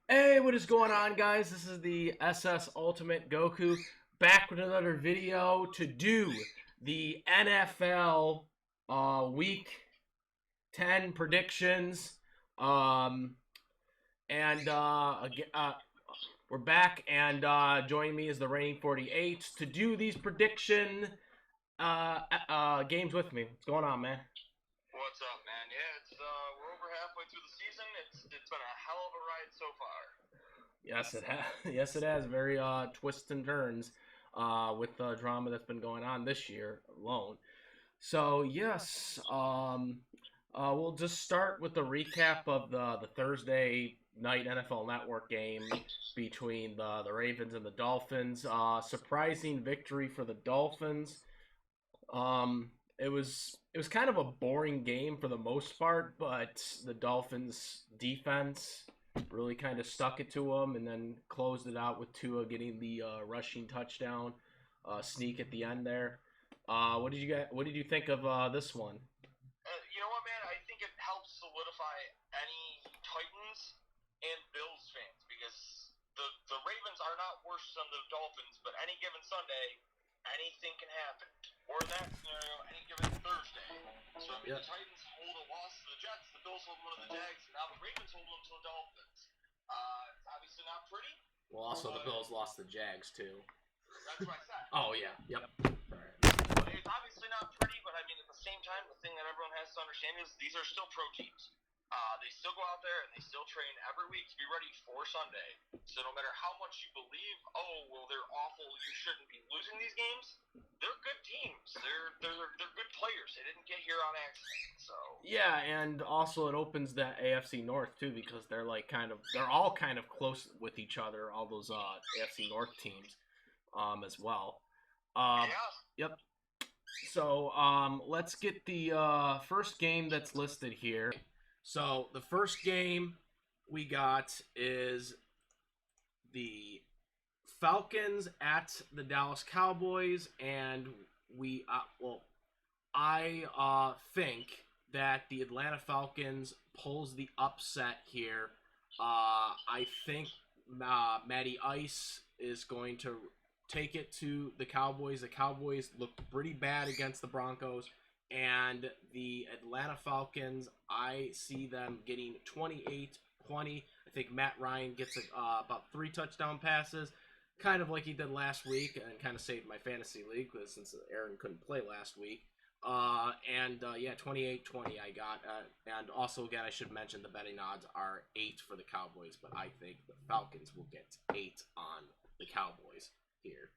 Hey, what is going on, guys? This is the SS Ultimate Goku back with another video to do the NFL Week 10 predictions. Um, and we're back, and joining me is the reigning 48 to do these prediction games with me. What's going on, man? What's up, man? Yeah, we're over halfway through the season. It's been a hell of a ride so far. Yes, it has. Yes, it has. Very twists and turns with the drama that's been going on this year alone. So yes, we'll just start with the recap of the Thursday night NFL Network game between the Ravens and the Dolphins. Surprising victory for the Dolphins. It was kind of a boring game for the most part, but the Dolphins defense really kind of stuck it to them and then closed it out with Tua getting the rushing touchdown sneak at the end there. What did you think of this one? You know what, man? I think it helps solidify any Titans and Bills fans because the Ravens are not worse than the Dolphins, but any given Sunday, anything can happen. Or in that scenario, any given Thursday. So I mean, Yep. the Titans hold a loss to the Jets, the Bills hold one to the Jags, and now the Ravens hold them to the Dolphins. It's obviously not pretty. Well, also the Bills lost the Jags too. That's what I said. Oh yeah, yep. It's obviously not pretty, but I mean, at the same time, the thing that everyone has to understand is these are still pro teams. They still go out there and they still train every week to be ready for Sunday. So no matter how much you believe, oh well, they're awful, you shouldn't be losing these games. They're good teams. They're good players. They didn't get here on accident. So Yeah, and also it opens that AFC North too because they're all kind of close with each other. All those AFC North teams, as well. yeah, Yep. So let's get the first game that's listed here. So the first game we got is the Falcons at the Dallas Cowboys, and I think that the Atlanta Falcons pulls the upset here. I think Matty Ice is going to take it to the Cowboys. The Cowboys looked pretty bad against the Broncos, and the Atlanta Falcons, I see them getting 28-20. I think Matt Ryan gets about 3 touchdown passes, kind of like he did last week, and kind of saved my fantasy league since Aaron couldn't play last week. Yeah, 28-20 I got. And also, again, I should mention the betting odds are 8 for the Cowboys, but I think the Falcons will get 8 on the Cowboys here.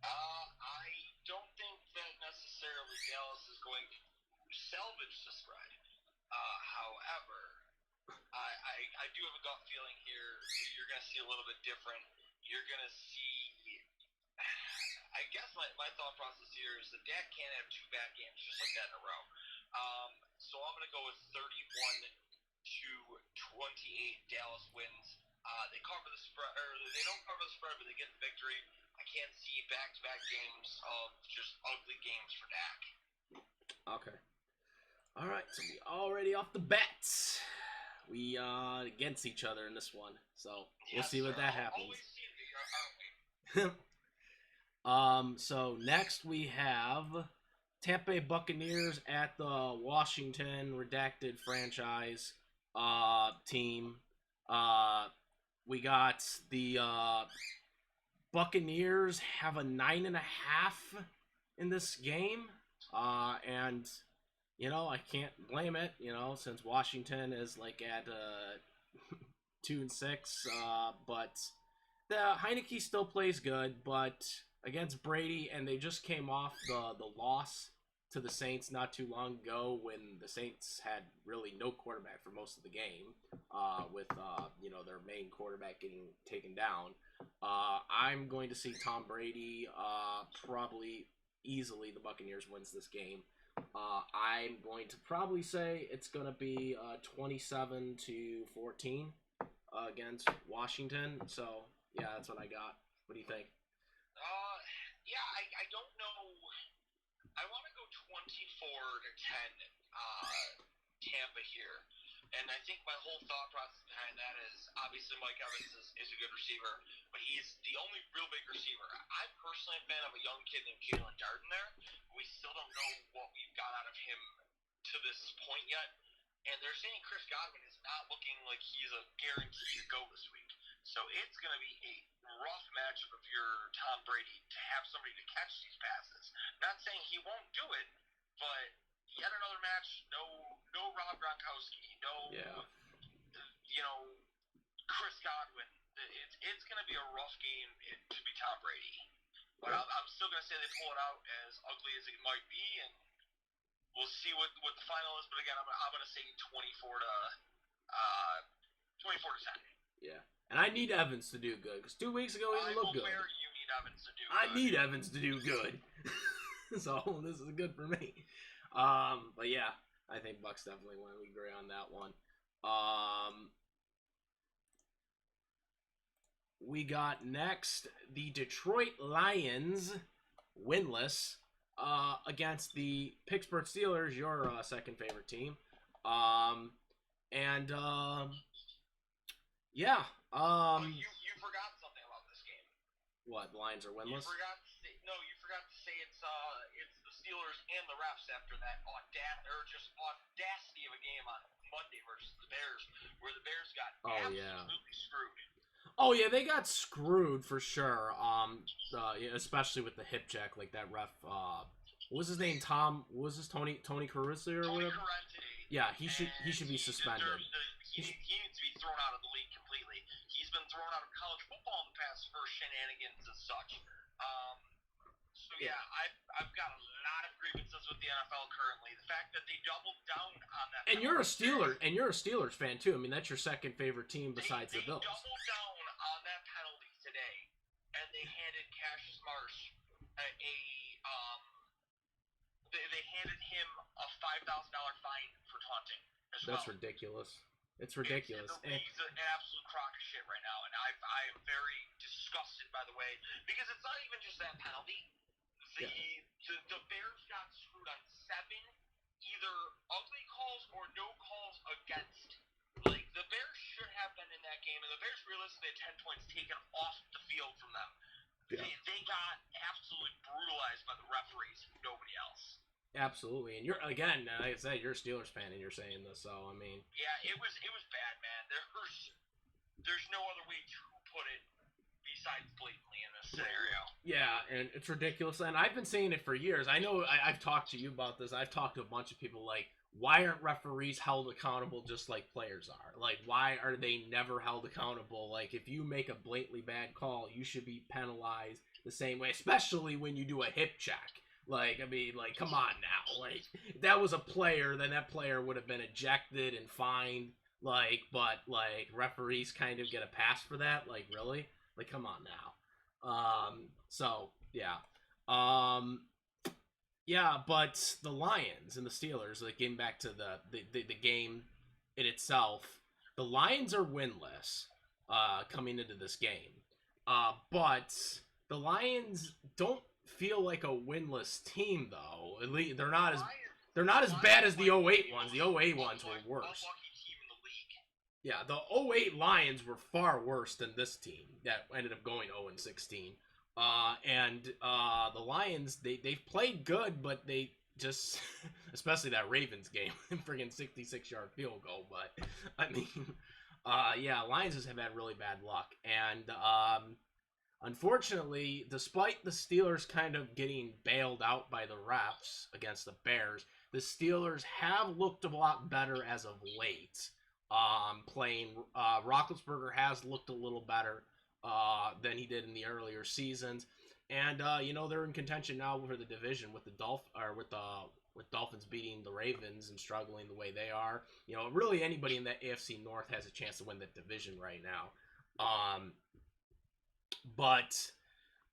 I don't think that necessarily Dallas is going to salvage the spread. However, I do have a gut feeling here. You're going to see a little bit different. You're going to see. I guess my thought process here is that Dak can't have two bad games just like that in a row. So I'm going to go with 31-28. Dallas wins. They cover the spread, or they don't cover the spread, but they get the victory. I can't see back-to-back games of just ugly games for Dak. Okay. All right, so we already off the bets. We against each other in this one, so we'll see what that happens. Always seem to, aren't we? So next we have Tampa Bay Buccaneers at the Washington redacted franchise team. We got the Buccaneers have a 9.5 in this game, and I can't blame it. Since Washington is like at 2-6, but the Heineke still plays good, but against Brady, and they just came off the loss to the Saints not too long ago when the Saints had really no quarterback for most of the game, with their main quarterback getting taken down. I'm going to see Tom Brady probably easily the Buccaneers wins this game. I'm going to probably say it's going to be 27-14 against Washington. So yeah, that's what I got. What do you think? Yeah, I don't know. I want to go 24-10 Tampa here. And I think my whole thought process behind that is obviously Mike Evans is a good receiver, but he's the only real big receiver. I'm personally a fan of a young kid named Jalen Darden there. We still don't know what we've got out of him to this point yet. And they're saying Chris Godwin is not looking like he's a guarantee to go this week. So it's going to be a rough matchup if you're Tom Brady to have somebody to catch these passes. Not saying he won't do it, but yet another match, no Rob Gronkowski, Chris Godwin. It's going to be a rough game to be Tom Brady. But I'm still going to say they pull it out as ugly as it might be, and we'll see what the final is. But again, I'm going to say 24 to 10. Yeah. And I need Evans to do good, because 2 weeks ago he didn't look good. You need Evans to do good. I need Evans to do good. So this is good for me. But yeah, I think Bucks definitely win. We agree on that one. We got next the Detroit Lions, winless, against the Pittsburgh Steelers, your second favorite team. Yeah. You forgot something about this game. What? The Lions are winless? You forgot to say it's the Steelers and the refs after that audacity of a game on Monday versus the Bears, where the Bears got absolutely screwed. Oh yeah, they got screwed for sure. Especially with the hip check, like that ref. What was his name? Tom? What was this Tony Caruso or whatever? Yeah, he should be suspended. He needs to be thrown out of the league completely. He's been thrown out of college football in the past for shenanigans and such. So yeah, I've got a lot of grievances with the NFL currently. The fact that they doubled down on that. And you're a Steelers fan too. I mean, that's your second favorite team besides the Bills. They doubled down on that penalty today, and they handed Cassius Marsh they handed him a $5,000 fine for taunting as well. That's ridiculous. It's ridiculous. He's an absolute crock of shit right now, and I am very disgusted, by the way, because it's not even just that penalty. The Bears got screwed on 7 either ugly calls or no calls against. Like, the Bears should have been in that game, and the Bears realistically had 10 points taken off the field from them. Yeah. They got absolutely brutalized by the referees, nobody else. Absolutely, and you're like I said, you're a Steelers fan, and you're saying this, so I mean. Yeah, it was bad, man. There's no other way to put it besides blatantly in this scenario. Yeah, and it's ridiculous, and I've been saying it for years. I know I've talked to you about this. I've talked to a bunch of people like, why aren't referees held accountable just like players are? Like, why are they never held accountable? Like, if you make a blatantly bad call, you should be penalized the same way, especially when you do a hip check. Like, I mean, like, come on now. Like, if that was a player, then that player would have been ejected and fined. Like, but, like, referees kind of get a pass for that? Like, really? Like, come on now. So, yeah. Yeah, but the Lions and the Steelers, like, getting back to the game in itself, the Lions are winless coming into this game. But the Lions don't feel like a winless team, though. At least they're not as bad as the 08 ones. The 08 ones were worse. Yeah, the 08 Lions were far worse than this team that ended up going 0-16. And the Lions, they've played good, but they just, especially that Ravens game, friggin' 66-yard field goal. But I mean, yeah, Lions just have had really bad luck, and unfortunately, despite the Steelers kind of getting bailed out by the refs against the Bears, the Steelers have looked a lot better as of late. Roethlisberger has looked a little better than he did in the earlier seasons, and they're in contention now for the division with the Dolphins beating the Ravens and struggling the way they are. Really anybody in that AFC North has a chance to win that division right now. But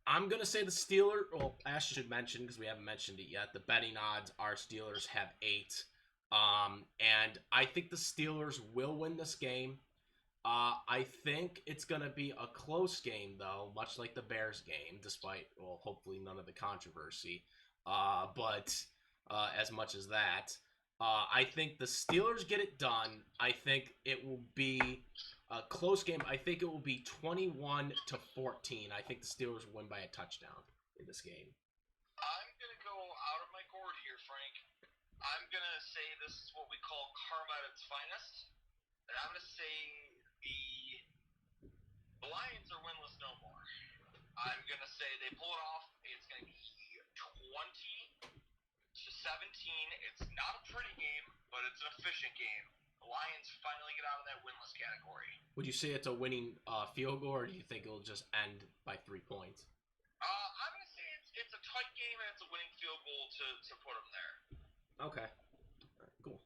I'm gonna say the Steelers. Well, Ash should mention, because we haven't mentioned it yet, the betting odds are Steelers have 8. And I think the Steelers will win this game. I think it's going to be a close game, though, much like the Bears game, despite, well, hopefully none of the controversy. But as much as that, I think the Steelers get it done. I think it will be a close game. I think it will be 21-14. I think the Steelers will win by a touchdown in this game. I'm going to go out of my gourd here, Frank. I'm going to say this is what we call karma at its finest. And I'm going to say the Lions are winless no more. I'm going to say they pull it off. It's going to be 20-17. It's not a pretty game, but it's an efficient game. The Lions finally get out of that winless category. Would you say it's a winning field goal, or do you think it'll just end by 3 points? I'm going to say it's a tight game and it's a winning field goal to put them there. Okay. All right, cool.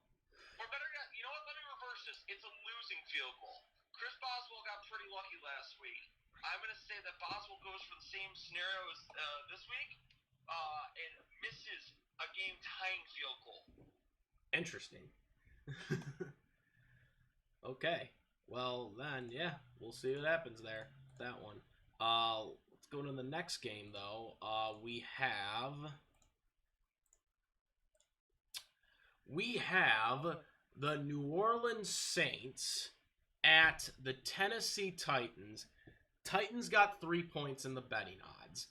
Or better yet, you know what? Let me reverse this. It's a losing field goal. Chris Boswell got pretty lucky last week. I'm going to say that Boswell goes for the same scenario as this week and misses a game-tying field goal. Interesting. Okay. Well, then, yeah, we'll see what happens there. That one. Let's go to the next game, though. We have the New Orleans Saints at the Tennessee Titans. Titans got 3 points in the betting odds.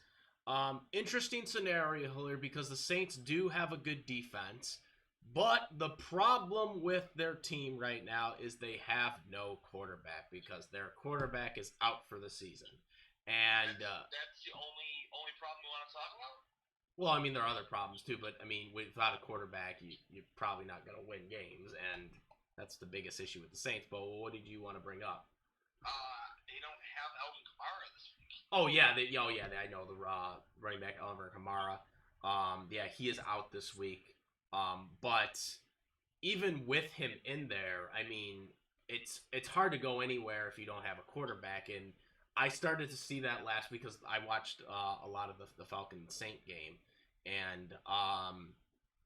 Interesting scenario here because the Saints do have a good defense, but the problem with their team right now is they have no quarterback because their quarterback is out for the season. And that's the only problem we want to talk about? Well, I mean, there are other problems too, but I mean, without a quarterback, you're probably not going to win games, and that's the biggest issue with the Saints. But what did you want to bring up? They don't have Alvin Kamara this week. Oh yeah, I know the running back Alvin Kamara. Yeah, he is out this week. But even with him in there, I mean, it's hard to go anywhere if you don't have a quarterback. And I started to see that last week because I watched a lot of the Falcons Saint game, and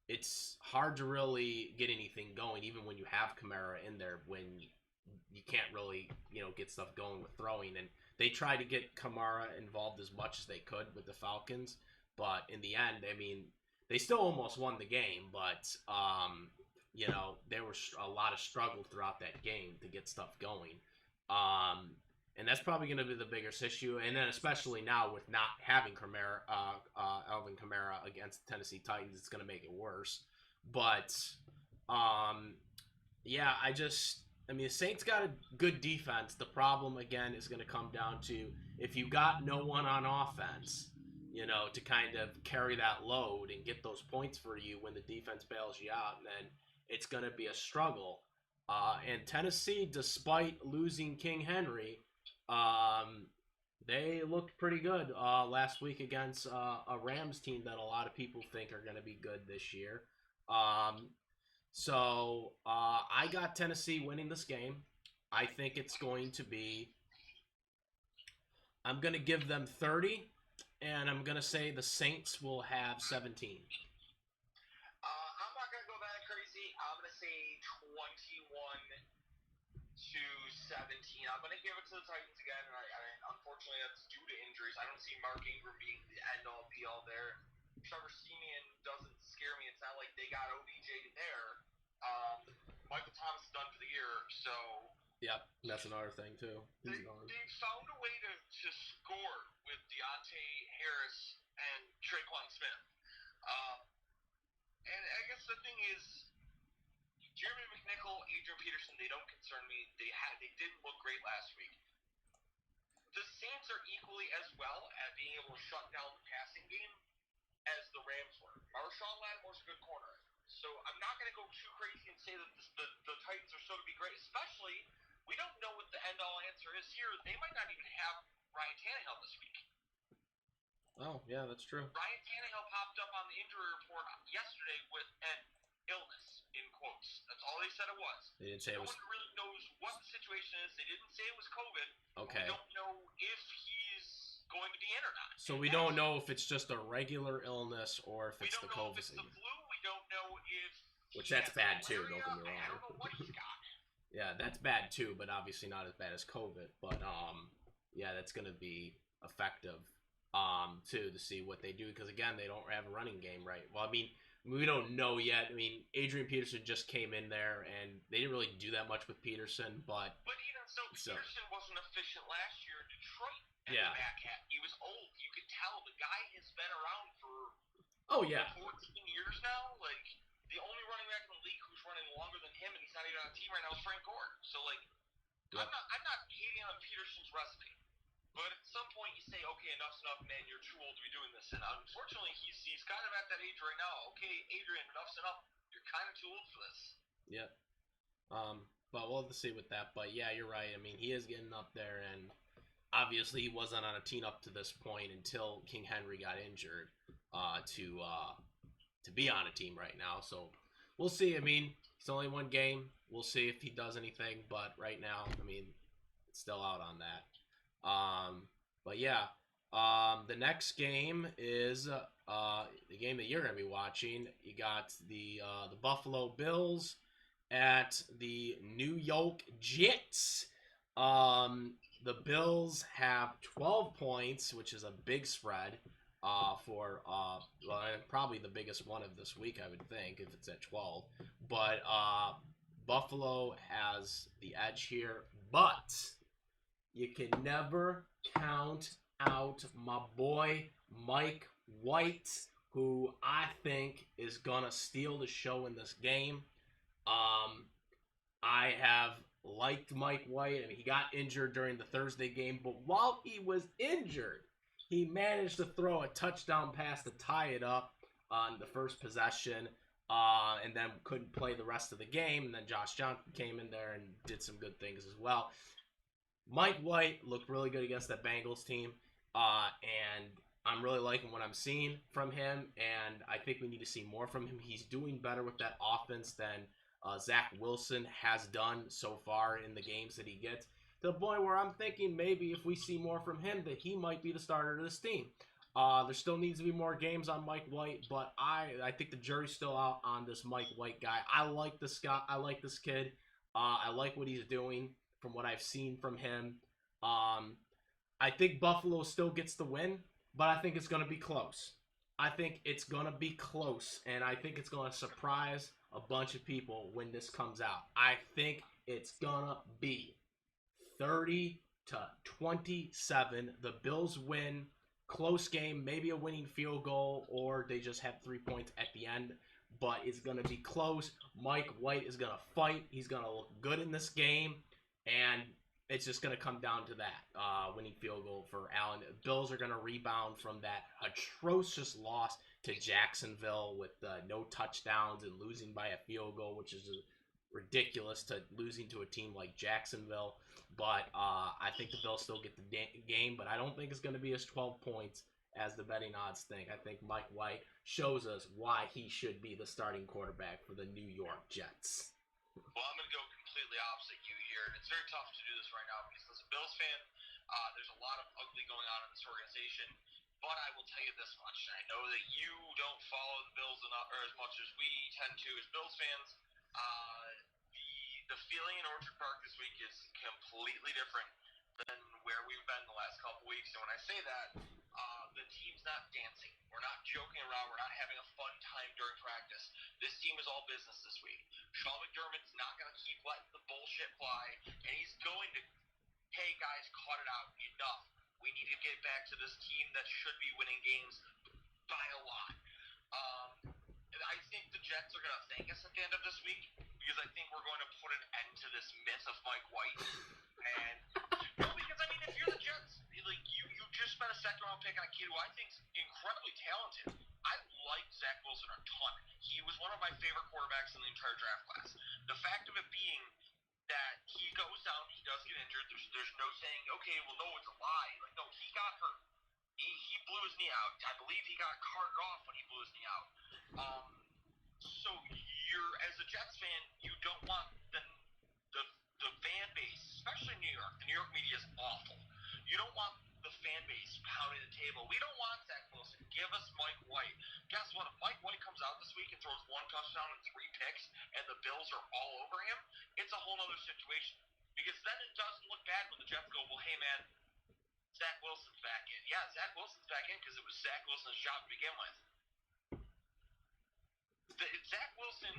it's hard to really get anything going, even when you have Kamara in there, when you can't really get stuff going with throwing. And they tried to get Kamara involved as much as they could with the Falcons, but in the end, I mean, they still almost won the game, but there was a lot of struggle throughout that game to get stuff going. And that's probably going to be the biggest issue. And then especially now with not having Alvin Kamara against the Tennessee Titans, it's going to make it worse. But, yeah, the Saints got a good defense. The problem, again, is going to come down to if you got no one on offense, to kind of carry that load and get those points for you when the defense bails you out, then it's going to be a struggle. And Tennessee, despite losing King Henry, they looked pretty good last week against a Rams team that a lot of people think are going to be good this year. So I got Tennessee winning this game. I think it's going to be, I'm going to give them 30, and I'm going to say the Saints will have 17. I'm not going to go that crazy. I'm going to say 21-17. I'm going to give it to the Titans again. And unfortunately, that's due to injuries. I don't see Mark Ingram being the end-all, be-all there. Trevor Siemian doesn't scare me. It's not like they got OBJ there. Michael Thomas is done for the year, so... Yep, that's another thing, too. They found a way to score with Deontay Harris and Traquan Smith. And I guess the thing is, Jeremy McNichol, Adrian Peterson, they don't concern me. They didn't look great last week. The Saints are equally as well at being able to shut down the passing game as the Rams were. Marshawn Lattimore's a good corner. So I'm not going to go too crazy and say that the Titans are so to be great, especially we don't know what the end-all answer is here. They might not even have Ryan Tannehill this week. Oh, yeah, that's true. Ryan Tannehill popped up on the injury report yesterday with an illness, in quotes. That's all they said it was. They didn't say it was... No one really knows what the situation is. They didn't say it was COVID. Okay. We don't know if he's going to be in or not. So we don't know if it's just a regular illness or if it's the COVID. We don't know if it's the flu. We don't know if... Which that's bad, too, don't get me wrong. I don't know what he's got. Yeah, that's bad, too, but obviously not as bad as COVID. But, yeah, that's going to be effective, too, to see what they do. Because, again, they don't have a running game, right? Well, I mean, We don't know yet. I mean, Adrian Peterson just came in there, and they didn't really do that much with Peterson, but even so, Peterson wasn't efficient last year in Detroit. Yeah. The back half. He was old. You could tell the guy has been around for 14 years now. Like, the only running back in the league who's running longer than him, and he's not even on a team right now, is Frank Gore. So, like, I'm not hating on Peterson's resume. But at some point you say, okay, enough's enough, man, you're too old to be doing this. And unfortunately, he's kind of at that age right now. Okay, Adrian, enough's enough. You're kind of too old for this. Yep. But we'll have to see with that. But yeah, you're right. I mean, he is getting up there, and obviously he wasn't on a team up to this point until King Henry got injured to be on a team right now. So we'll see. I mean, it's only one game. We'll see if he does anything. But right now, I mean, it's still out on that. But yeah, the next game is the game that you're gonna be watching. You got the Buffalo Bills at the New York Jets. The Bills have 12 points, which is a big spread for probably the biggest one of this week, I would think, if it's at 12. But Buffalo has the edge here, but you can never count out my boy Mike White, who I think is gonna steal the show in this game. I have liked Mike White. I mean, he got injured during the Thursday game, but while he was injured, he managed to throw a touchdown pass to tie it up on the first possession, and then couldn't play the rest of the game. And then Josh Johnson came in there and did some good things as well. Mike White looked really good against that Bengals team, and I'm really liking what I'm seeing from him, and I think we need to see more from him. He's doing better with that offense than Zack Wilson has done so far in the games that he gets, to the point where I'm thinking maybe if we see more from him that he might be the starter of this team. There still needs to be more games on Mike White, but I think the jury's still out on this Mike White guy. I like this guy. I like this kid. I like what he's doing from what I've seen from him. I think Buffalo still gets the win, but I think it's going to be close. I think it's going to be close, and I think it's going to surprise a bunch of people when this comes out. I think it's going to be 30-27. The Bills win. Close game, maybe a winning field goal, or they just have 3 points at the end. But it's going to be close. Mike White is going to fight. He's going to look good in this game. And it's just going to come down to that winning field goal for Allen. Bills are going to rebound from that atrocious loss to Jacksonville with no touchdowns and losing by a field goal, which is ridiculous, to losing to a team like Jacksonville. But I think the Bills still get the game, but I don't think it's going to be as 12 points as the betting odds think. I think Mike White shows us why he should be the starting quarterback for the New York Jets. Well, I'm going to go completely opposite you here, and it's very tough to do this right now because as a Bills fan, there's a lot of ugly going on in this organization. But I will tell you this much: I know that you don't follow the Bills enough, or as much as we tend to as Bills fans. The feeling in Orchard Park this week is completely different than where we've been the last couple weeks. And when I say that, the team's not dancing. We're not joking around. We're not having a fun time during practice. This team is all business this week. Sean McDermott's not going to keep letting the bullshit fly, and he's going to, hey, guys, cut it out. Enough. We need to get back to this team that should be winning games by a lot. I think the Jets are going to thank us at the end of this week because I think we're going to put an end to this myth of Mike White. And because I mean, if you're the Jets, like you just spent a second-round pick on a kid who I think's incredibly talented. I like Zack Wilson a ton. He was one of my favorite quarterbacks in the entire draft class. The fact of it being that he goes down, he does get injured. There's no saying, okay, well, no, it's a lie. Like, no, he got hurt. He blew his knee out. I believe he got carted off when he blew his knee out. So as a Jets fan, you don't want the fan base, especially in New York. The New York media is awful. You don't want the fan base pounding the table. We don't want Zack Wilson. Give us Mike White. Guess what? If Mike White comes out this week and throws 1 touchdown and 3 picks, and the Bills are all over him, it's a whole other situation. Because then it doesn't look bad when the Jets go, well, hey, man, Zack Wilson's back in. Yeah, Zack Wilson's back in because it was Zack Wilson's job to begin with. Zack Wilson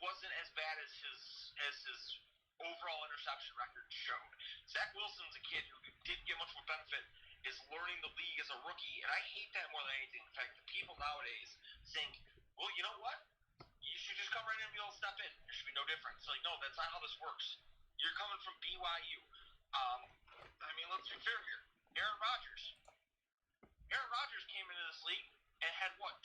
wasn't as bad as his overall interception record showed. Zack Wilson's a kid who didn't get much more benefit, is learning the league as a rookie, and I hate that more than anything. In fact, the people nowadays think, well, you know what? You should just come right in and be able to step in. There should be no difference. Like, no, that's not how this works. You're coming from BYU. I mean, let's be fair here. Aaron Rodgers came into this league and had what,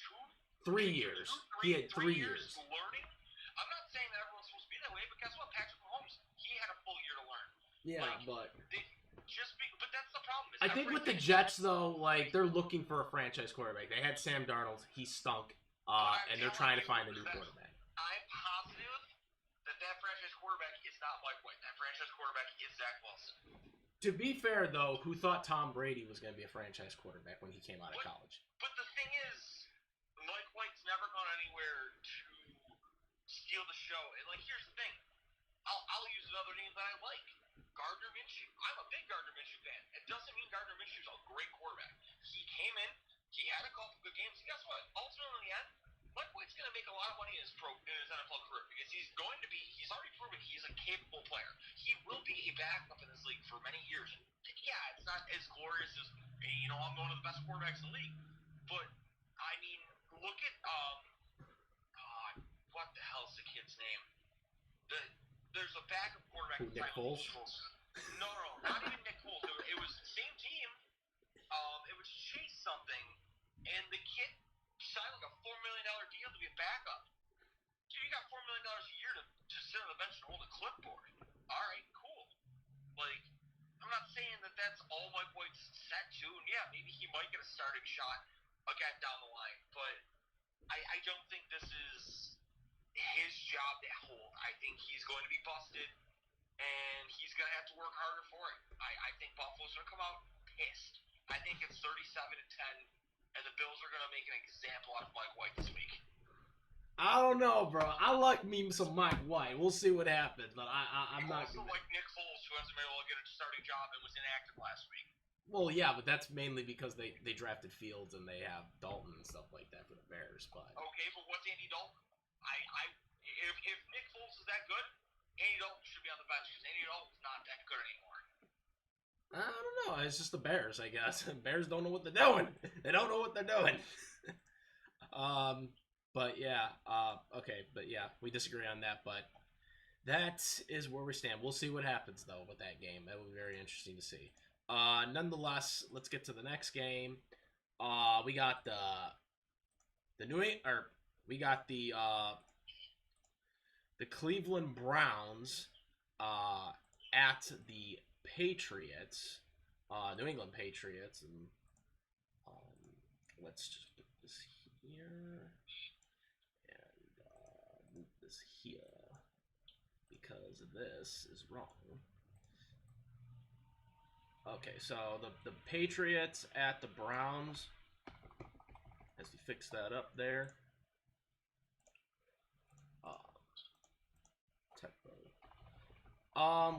3 years. He had 3 years learning. I'm not saying that everyone's supposed to be that way, but guess what? Patrick Mahomes, he had a full year to learn. Yeah, but that's the problem. I think with the Jets though, like they're looking for a franchise quarterback. They had Sam Darnold, he stunk, and they're trying to find a new quarterback. I'm positive that franchise quarterback is not Mike White. That franchise quarterback is Zack Wilson. To be fair though, who thought Tom Brady was going to be a franchise quarterback when he came out of college? But the thing is, Mike White's never gone anywhere to steal the show. And like, here's the thing. I'll use another name that I like. Gardner Minshew. I'm a big Gardner Minshew fan. It doesn't mean Gardner Minshew's a great quarterback. He came in, he had a couple good games, and guess what? Ultimately, in the end, Mike White's going to make a lot of money in his NFL career because he's already proven he's a capable player. He will be a backup in this league for many years. Yeah, it's not as glorious as, I'm one of the best quarterbacks in the league. But, I mean, look at, God, what the hell's the kid's name? There's a backup quarterback. Nick Foles? No, not even Nick Foles. It was the same team. It was Chase something, and the kid signed like a $4 million deal to be a backup. Dude, you got $4 million a year to sit on the bench and hold a clipboard. All right, cool. Like, I'm not saying that that's all Mike White's set to, and yeah, maybe he might get a starting shot again down the line, but I don't think this is his job to hold. I think he's going to be busted, and he's going to have to work harder for it. I think Buffalo's going to come out pissed. I think it's 37-10, and the Bills are going to make an example out of Mike White this week. I don't know, bro. I like me some Mike White. We'll see what happens, but I'm not. Also like Nick Foles, who hasn't been able to get a starting job and was inactive last week. Well, yeah, but that's mainly because they drafted Fields and they have Dalton and stuff like that for the Bears. But okay, but what's Andy Dalton? If Nick Foles is that good, Andy Dalton should be on the bench because Andy Dalton's not that good anymore. I don't know. It's just the Bears, I guess. Bears don't know what they're doing. They don't know what they're doing. But yeah, okay, but yeah, we disagree on that. But that is where we stand. We'll see what happens though with that game. That will be very interesting to see. Nonetheless, let's get to the next game. We got the Cleveland Browns at the Patriots, New England Patriots, and let's just put this here and move this here because this is wrong. Okay, so the Patriots at the Browns. As you fix that up there.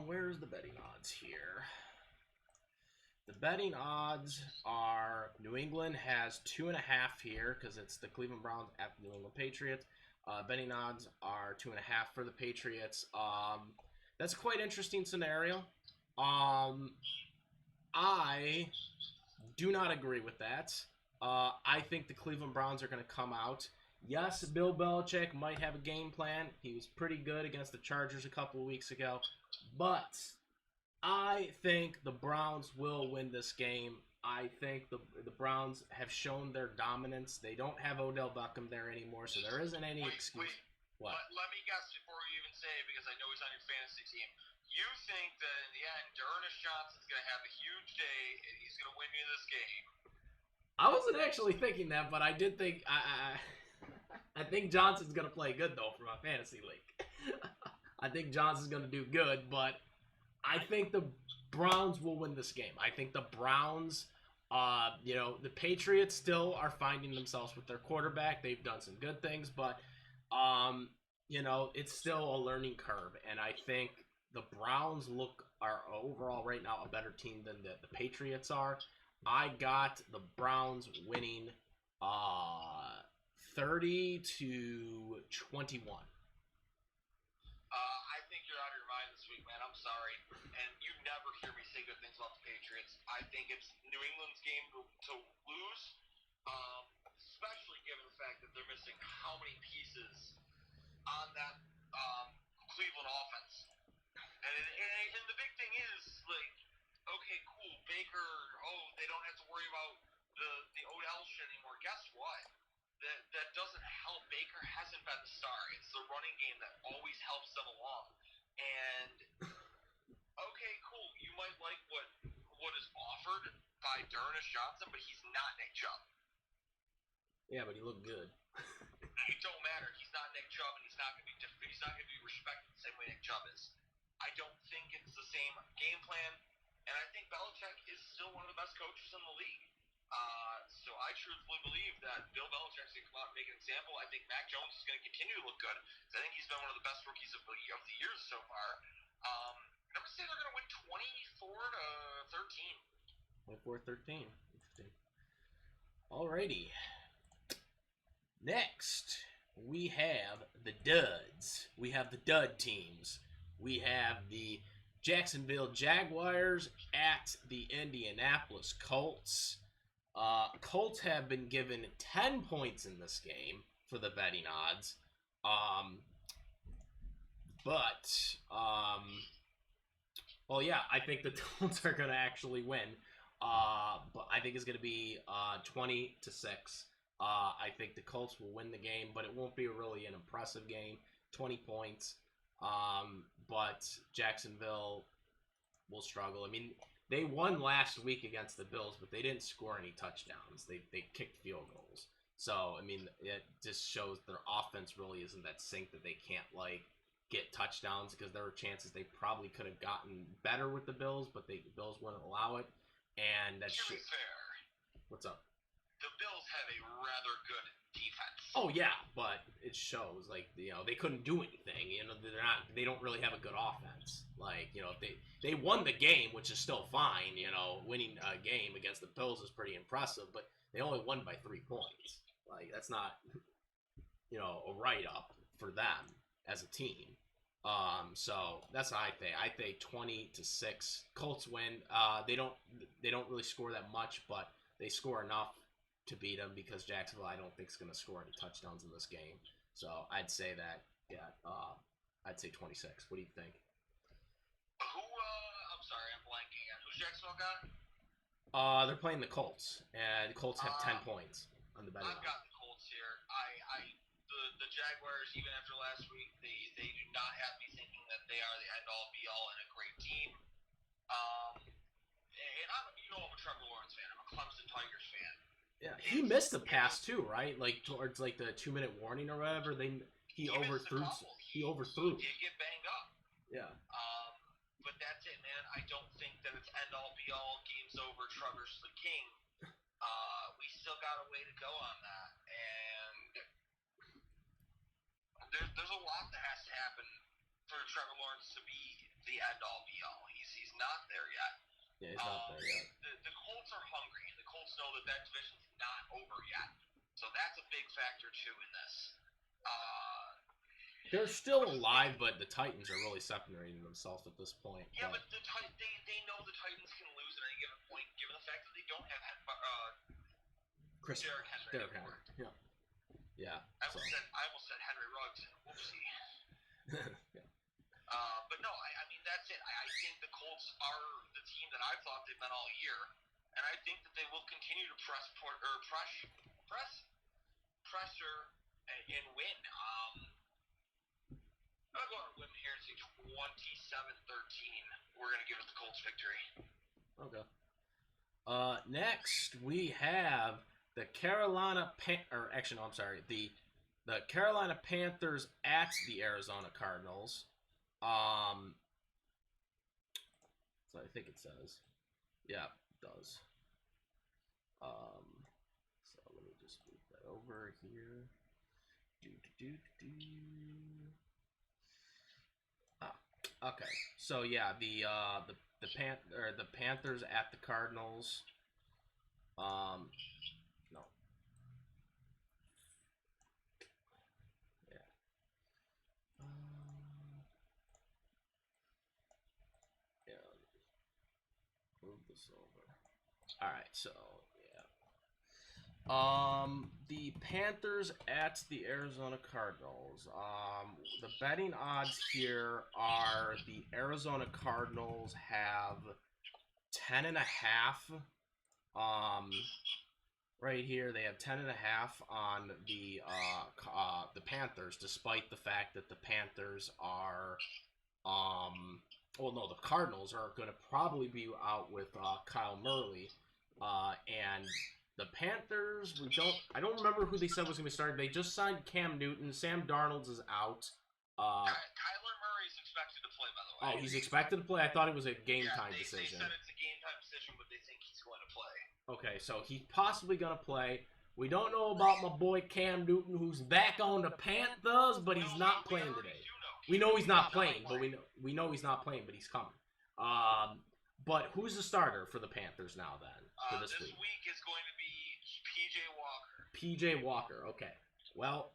Where's the betting odds here? The betting odds are New England has 2.5 here because it's the Cleveland Browns at the New England Patriots. Betting odds are 2.5 for the Patriots. That's a quite interesting scenario. I do not agree with that. I think the Cleveland Browns are going to come out. Yes, Bill Belichick might have a game plan. He was pretty good against the Chargers a couple of weeks ago. But I think the Browns will win this game. I think the Browns have shown their dominance. They don't have Odell Beckham there anymore, so there isn't any excuse. What? Let me guess before you even say it, because I know he's on your fantasy team. You think that in the end, Ernest Johnson's going to have a huge day, and he's going to win you this game? I wasn't actually thinking that, but I did think I think Johnson's going to play good, though, for my fantasy league. I think Johnson's going to do good, but I think the Browns will win this game. I think the Browns, the Patriots still are finding themselves with their quarterback. They've done some good things, but, it's still a learning curve. And I think the Browns are overall right now a better team than the Patriots are. I got the Browns winning 30-21. I think you're out of your mind this week, man. I'm sorry. And you never hear me say good things about the Patriots. I think it's New England's game to lose, especially given the fact that they're missing how many pieces on that Cleveland offense. And the big thing is, like, okay, cool, Baker, they don't have to worry about the Odell shit anymore. Guess what? That doesn't help. Baker hasn't been the star. It's the running game that always helps them along. And okay, cool. You might like what is offered by Darnell Johnson, but he's not Nick Chubb. Yeah, but he looked good. It don't matter. He's not Nick Chubb, and he's not going to be respected the same way Nick Chubb is. I don't think it's the same game plan, and I think Belichick is still one of the best coaches in the league. So I truthfully believe that Bill Belichick's going to come out and make an example. I think Mac Jones is going to continue to look good. I think he's been one of the best rookies of the years so far. I'm going to say they're going to win 24-13. 24-13. Interesting. Alrighty. Next, we have the duds. We have the dud teams. We have the Jacksonville Jaguars at the Indianapolis Colts. Colts have been given 10 points in this game for the betting odds. Well, yeah, I think the Colts are going to actually win. But I think it's going to be 20-6. I think the Colts will win the game, but it won't be really an impressive game. 20 points. But Jacksonville will struggle. I mean, they won last week against the Bills, but they didn't score any touchdowns. They kicked field goals. So, I mean, it just shows their offense really isn't that synced that they can't, like, get touchdowns, because there were chances they probably could have gotten better with the Bills, but the Bills wouldn't allow it. And that's to be fair, what's up? The Bills have a rather good defense. Oh yeah, but it shows, like, you know, they couldn't do anything. You know, they don't really have a good offense. Like, you know, they won the game, which is still fine. You know, winning a game against the Bills is pretty impressive, but they only won by 3 points. Like, that's not, you know, a write-up for them as a team. So that's what I think. I think 20-6. Colts win. They don't really score that much, but they score enough to beat them, because Jacksonville, I don't think, is going to score any touchdowns in this game. So I'd say that, yeah, I'd say 26. What do you think? I'm sorry, I'm blanking. Who's Jacksonville got? They're playing the Colts, and the Colts have 10 points on the betting line. I've got the Colts here. The Jaguars, even after last week, they do not have me thinking that they are the end-all, be-all, and a great team. And I'm a Trevor Lawrence fan. I'm a Clemson Tigers fan. Yeah, he missed the pass too, right? Like towards like the 2-minute warning or whatever. He overthrew. He overthrew. He did get banged up. Yeah. But that's it, man. I don't think that it's end all be all. Game's over. Trevor's the king. We still got a way to go on that, and there's a lot that has to happen for Trevor Lawrence to be the end all be all. He's not there yet. Yeah, he's not there yet. The Colts are hungry, and the Colts know that division's not over yet. So that's a big factor, too, in this. They're still alive, but the Titans are really separating themselves at this point. Yeah, but they know the Titans can lose at any given point, given the fact that they don't have Derrick Henry. Yeah. Yeah. I almost said Henry Ruggs. Whoopsie. Yeah. But no, I mean, that's it. I think the Colts are the team that I thought they've been all year, and I think that they will continue to pressure and win. I'm going to go on a whim here and say 27-13. We're going to give it the Colts victory. Okay. Next we have the the Carolina Panthers at the Arizona Cardinals. So I think it says. Yeah, it does. So let me just move that over here. Okay. So yeah, the Panthers at the Cardinals. No. this over. All right, so the Panthers at the Arizona Cardinals. The betting odds here are the Arizona Cardinals have 10.5. Right here they have 10.5 on the Panthers, despite the fact that the Panthers are well, no, the Cardinals are going to probably be out with Kyle Murray, and the Panthers, I don't remember who they said was going to be starting. They just signed Cam Newton. Sam Darnold is out. Kyler Murray is expected to play, by the way. Oh, he's expected to play? I thought it was a game-time decision. They said it's a game-time decision, but they think he's going to play. Okay, so he's possibly going to play. We don't know about my boy Cam Newton, who's back on the Panthers, but he's not playing today. We know he's not playing, but we know he's not playing, but he's coming. But who's the starter for the Panthers now then? For this week is going to be P.J. Walker. P.J. Walker, okay. Well,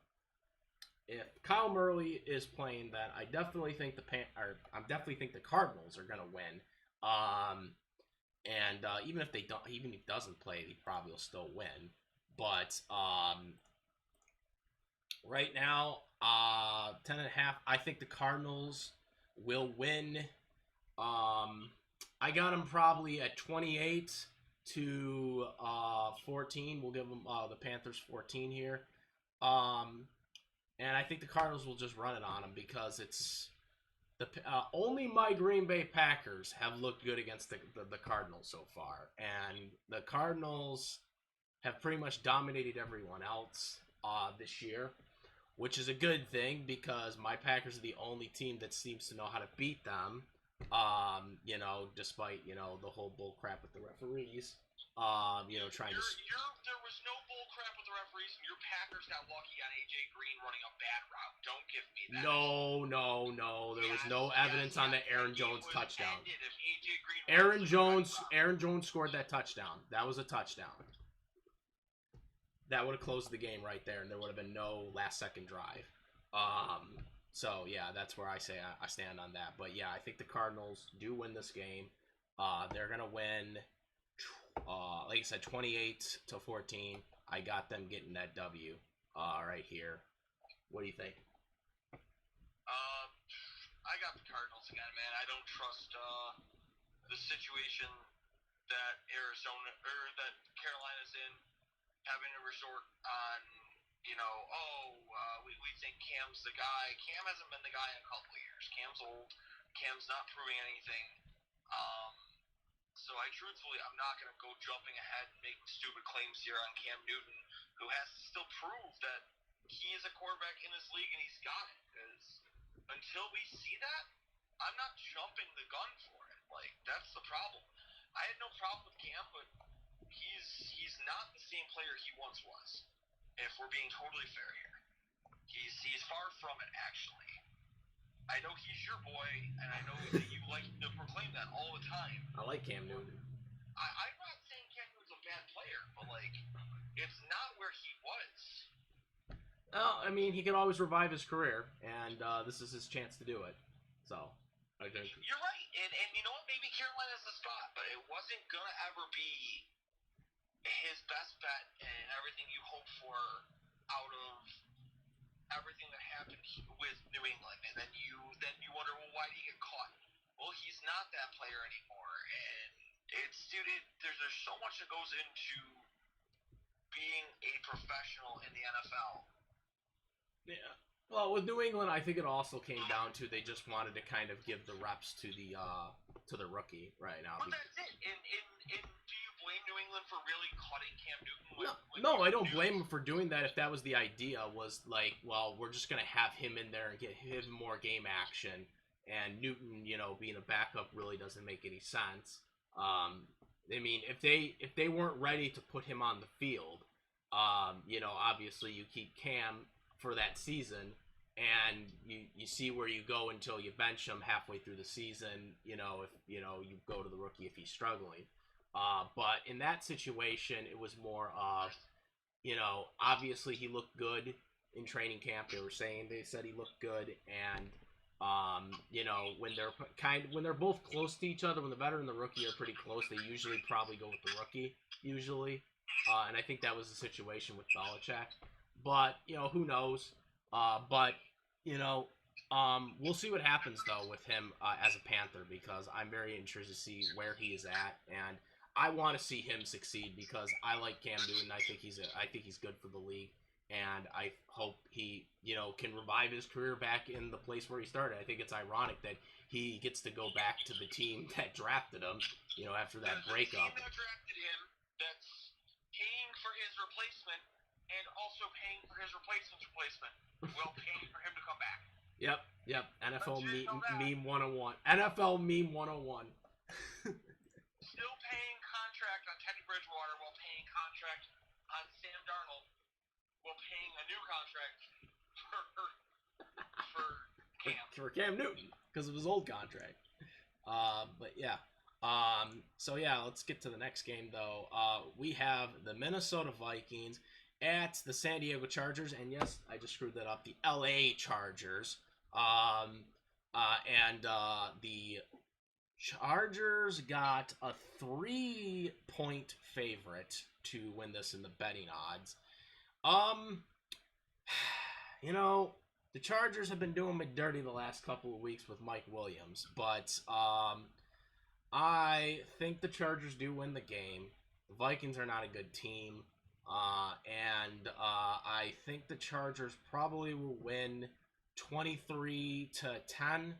if Kyle Murray is playing, then I definitely think the Cardinals are gonna win. And even if he doesn't play, he probably will still win. But right now, 10.5. I think the Cardinals will win. I got them probably at 28 to 14. We'll give them the Panthers 14 here. And I think the Cardinals will just run it on them because it's only my Green Bay Packers have looked good against the Cardinals so far, and the Cardinals have pretty much dominated everyone else this year, which is a good thing because my Packers are the only team that seems to know how to beat them. Despite the whole bull crap with the referees. Trying to. There was no bull crap with the referees, and your Packers got lucky on AJ Green running a bad route. Don't give me that. No. There was no evidence on the Aaron Jones touchdown. Aaron Jones scored that touchdown. That was a touchdown. That would have closed the game right there, and there would have been no last-second drive. So yeah, that's where I say I stand on that. But yeah, I think the Cardinals do win this game. They're gonna win. Like I said, 28 to 14. I got them getting that W right here. What do you think? I got the Cardinals again, man. I don't trust the situation that that Carolina's in, having to resort on, we think Cam's the guy. Cam hasn't been the guy in a couple of years. Cam's old. Cam's not proving anything. So I'm not going to go jumping ahead and making stupid claims here on Cam Newton, who has to still prove that he is a quarterback in this league and he's got it. Because until we see that, I'm not jumping the gun for it. Like, that's the problem. I had no problem with Cam, but he's not the same player he once was. If we're being totally fair here, he's far from it, actually. I know he's your boy, and I know that you like to proclaim that all the time. I like Cam Newton. I'm not saying Cam Newton's a bad player, but, it's not where he was. Well, I mean, he can always revive his career, and this is his chance to do it. So, I think... You're right, and you know what? Maybe Carolina's the spot, but it wasn't going to ever be his best bet and everything you hope for out of everything that happened with New England, and then you wonder, well, why did he get caught? Well, he's not that player anymore, and there's so much that goes into being a professional in the NFL. Yeah. Well, with New England, I think it also came down to they just wanted to kind of give the reps to the rookie right now. But that's it. And do you blame New England for really cutting Cam Newton? No, I don't blame him for doing that. If that was the idea, was like, well, we're just gonna have him in there and get him more game action, and Newton, being a backup really doesn't make any sense. I mean, if they weren't ready to put him on the field, obviously you keep Cam for that season, and you see where you go until you bench him halfway through the season. If you go to the rookie if he's struggling. But in that situation, it was more of, obviously he looked good in training camp. They said he looked good, and You know, when they're both close to each other, when the veteran and the rookie are pretty close, they usually probably go with the rookie, usually. And I think that was the situation with Belichick. But, you know, who knows? But, you know, we'll see what happens, though, with him as a Panther, because I'm very interested to see where he is at, and I want to see him succeed because I like Cam Newton. I think he's good for the league, and I hope he, you know, can revive his career back in the place where he started. I think it's ironic that he gets to go back to the team that drafted him, you know, after that breakup. The team that drafted him, that's paying for his replacement and also paying for his replacement's replacement, while paying for him to come back. Yep. NFL meme 101. NFL meme 101. Still paying contract on Teddy Bridgewater while paying contract on Sam Darnold while paying a new contract for Cam Newton because of his old contract. But yeah. So yeah, let's get to the next game though. We have the Minnesota Vikings at the San Diego Chargers, and yes, I just screwed that up. The LA Chargers. The Chargers got a 3-point favorite to win this in the betting odds. You know, the Chargers have been doing me dirty the last couple of weeks with Mike Williams, but I think the Chargers do win the game. The Vikings are not a good team, and I think the Chargers probably will win 23-10.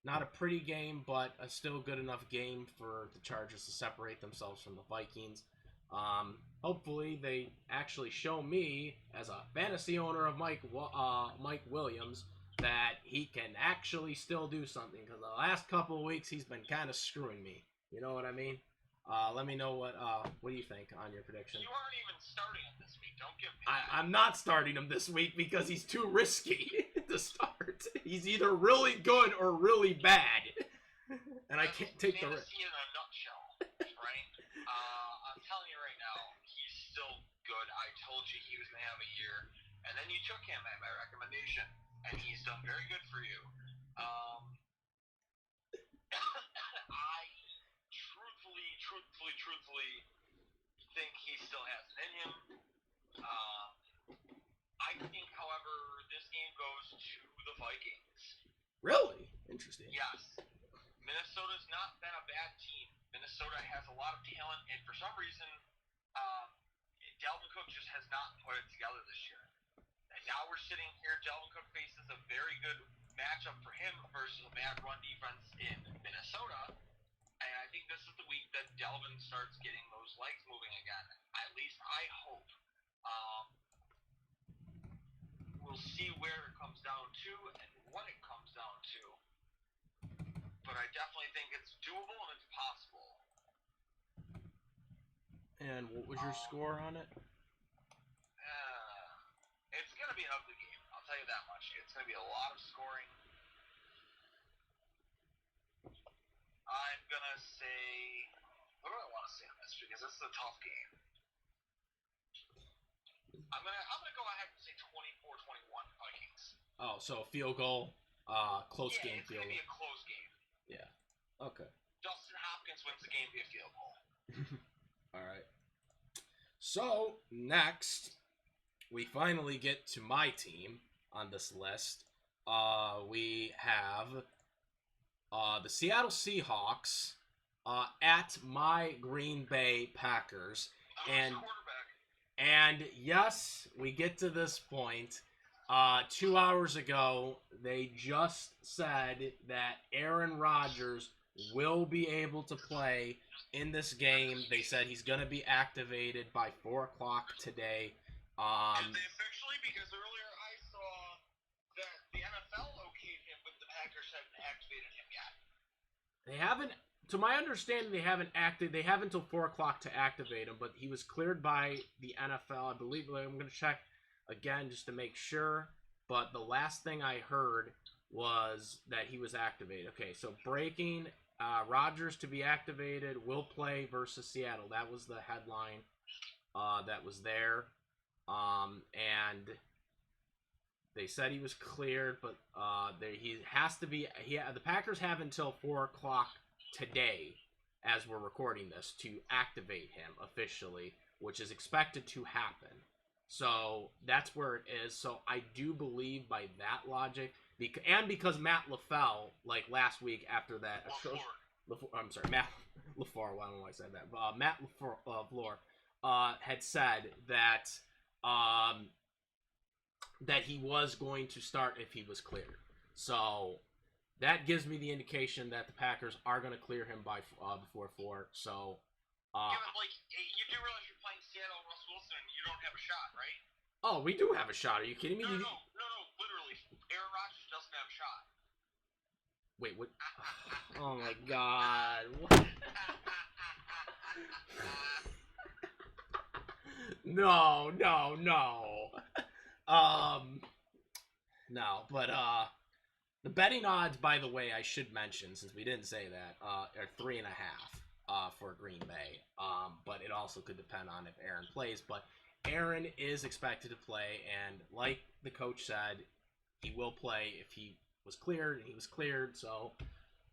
Not a pretty game, but a still good enough game for the Chargers to separate themselves from the Vikings. Hopefully, they actually show me, as a fantasy owner of Mike Williams, that he can actually still do something. Because the last couple of weeks, he's been kind of screwing me. You know what I mean? Let me know what do you think on your prediction. You aren't even starting him this week. Don't give me I'm not starting him this week because he's too risky to start. He's either really good or really bad. And I can't take the risk. In a nutshell, right? I'm telling you right now, he's still good. I told you he was going to have a year. And then you took him at my recommendation. And he's done very good for you. I truthfully think he still has it in him. I think, however, this game goes to the Vikings. Really? Interesting. Yes. Minnesota's not been a bad team. Minnesota has a lot of talent, and for some reason, Dalvin Cook just has not put it together this year. And now we're sitting here, Dalvin Cook faces a very good matchup for him versus a bad run defense in Minnesota. And I think this is the week that Dalvin starts getting those legs moving again. At least I hope. We'll see where it comes down to and what it comes down to. But I definitely think it's doable and it's possible. And what was your score on it? It's going to be an ugly game. I'll tell you that much. It's going to be a lot of scoring. I'm going to say... What do I want to say on this? Because this is a tough game. I'm gonna go ahead and say 24-21 Vikings. Oh, so a field goal, close game field goal. It's going to be a close game. Yeah. Okay. Dustin Hopkins wins the game via field goal. All right. So, next, we finally get to my team on this list. We have the Seattle Seahawks at my Green Bay Packers. And yes, we get to this point. 2 hours ago, they just said that Aaron Rodgers will be able to play in this game. They said he's going to be activated by 4 o'clock today. Did they officially? Because earlier I saw that the NFL okayed him, but the Packers haven't activated him yet. They haven't. To my understanding, they haven't until 4 o'clock to activate him, but he was cleared by the NFL. I believe. I'm going to check again just to make sure. But the last thing I heard was that he was activated. Okay, so breaking, Rodgers to be activated, will play versus Seattle. That was the headline that was there. And They said he was cleared, but he has to be. The Packers have until 4 o'clock today, as we're recording this, to activate him officially, which is expected to happen. So that's where it is. So I do believe by that logic, because Matt LaFleur, like last week after that, I'm sorry, Matt LaFleur. I don't know why I said that. Matt LaFleur had said that that he was going to start if he was cleared. So that gives me the indication that the Packers are going to clear him by before 4. So. Yeah, but like, you do realize you're playing Seattle, Russ Wilson, and you don't have a shot, right? Oh, we do have a shot. Are you kidding me? No, literally. Aaron Rodgers doesn't have a shot. Wait, what? Oh my God. What? No. No, but the betting odds, by the way, I should mention, since we didn't say that, are 3.5 for Green Bay. But it also could depend on if Aaron plays. But Aaron is expected to play, and like the coach said, he will play if he was cleared, and he was cleared. So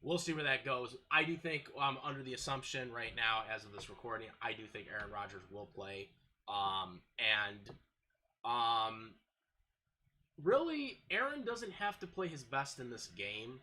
we'll see where that goes. I do think, under the assumption right now, as of this recording, I do think Aaron Rodgers will play. Really, Aaron doesn't have to play his best in this game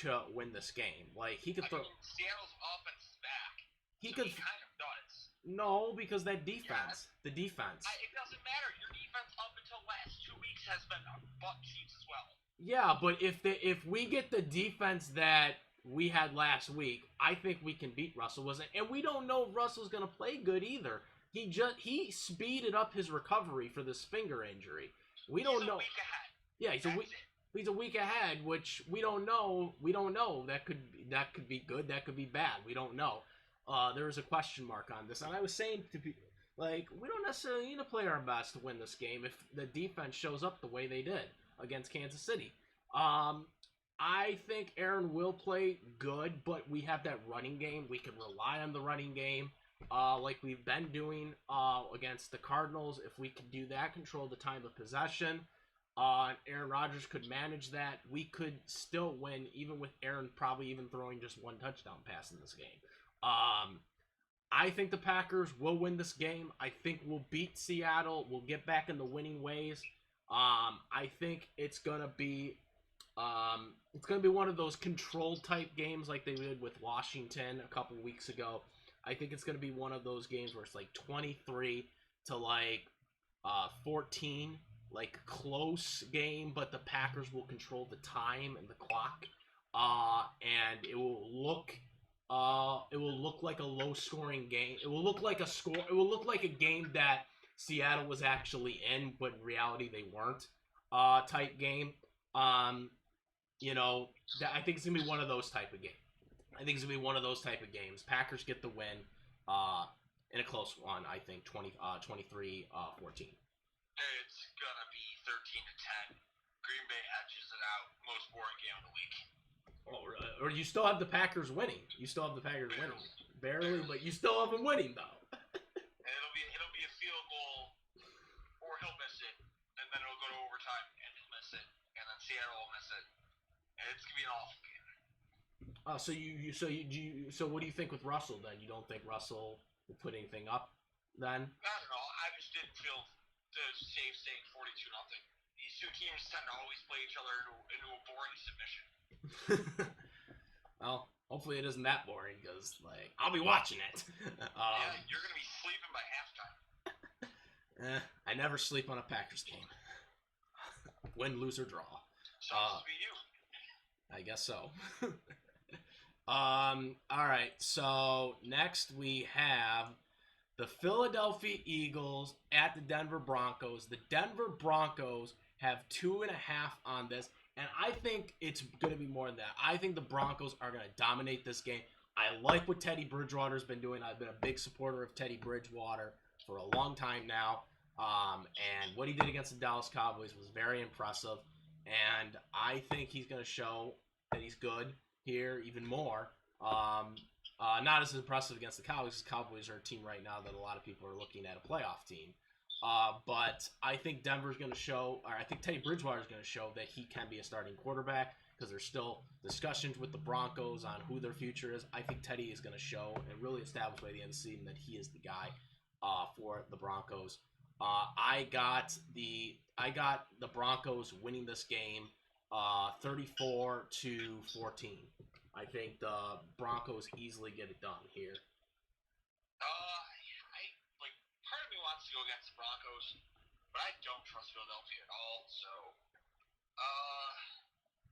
to win this game. Like, he could throw. Seattle's offense is back. He kind could. of does. No, because that defense. Yeah. The defense. It doesn't matter. Your defense up until last 2 weeks has been butt cheeks as well. Yeah, but if we get the defense that we had last week, I think we can beat Russell Wilson. And we don't know if Russell's going to play good either. He speeded up his recovery for this finger injury. We don't know. He's a week ahead. Yeah, he's a week ahead, which we don't know. We don't know. That could be good. That could be bad. We don't know. There is a question mark on this, and I was saying to people, like, we don't necessarily need to play our best to win this game if the defense shows up the way they did against Kansas City. I think Aaron will play good, but we have that running game. We can rely on the running game, like we've been doing against the Cardinals. If we could do that, control the time of possession, Aaron Rodgers could manage that, we could still win, even with Aaron probably even throwing just one touchdown pass in this game. I think the Packers will win this game. I think we'll beat Seattle. We'll get back in the winning ways. I think it's gonna be one of those controlled type games like they did with Washington a couple weeks ago. I think it's gonna be one of those games where it's like 23 to 14, like close game, but the Packers will control the time and the clock, and it will look like a low-scoring game. It will look like a game that Seattle was actually in, but in reality they weren't. Type game. I think it's gonna be one of those type of games. Packers get the win, in a close one. I think 23-14. It's gonna be 13-10. Green Bay edges it out. Most boring game of the week. Or you still have the Packers winning. Barely, but you still have them winning though. And it'll be a field goal, or he'll miss it, and then it'll go to overtime, and he'll miss it, and then Seattle will miss it, and it's gonna be an awful game. So what do you think with Russell then? You don't think Russell will put anything up then? I don't know. I just didn't feel the safe saying 42-0. These two teams tend to always play each other into a boring submission. Well, hopefully it isn't that boring, because I'll be watching it. Yeah, you're gonna be sleeping by halftime. I never sleep on a Packers game. Win, lose, or draw. Sounds to be you. I guess so. All right. So next we have the Philadelphia Eagles at the Denver Broncos. The Denver Broncos have 2.5 on this. And I think it's going to be more than that. I think the Broncos are going to dominate this game. I like what Teddy Bridgewater's been doing. I've been a big supporter of Teddy Bridgewater for a long time now. And what he did against the Dallas Cowboys was very impressive. And I think he's going to show that he's good here even more. Not as impressive against the Cowboys. The Cowboys are a team right now that a lot of people are looking at a playoff team. But I think Denver's going to show, or I think Teddy Bridgewater is going to show that he can be a starting quarterback because there's still discussions with the Broncos on who their future is. I think Teddy is going to show and really establish by the end of the season that he is the guy for the Broncos. I got the Broncos winning this game 34-14. I think the Broncos easily get it done here. Part of me wants to go against the Broncos, but I don't trust Philadelphia at all. So,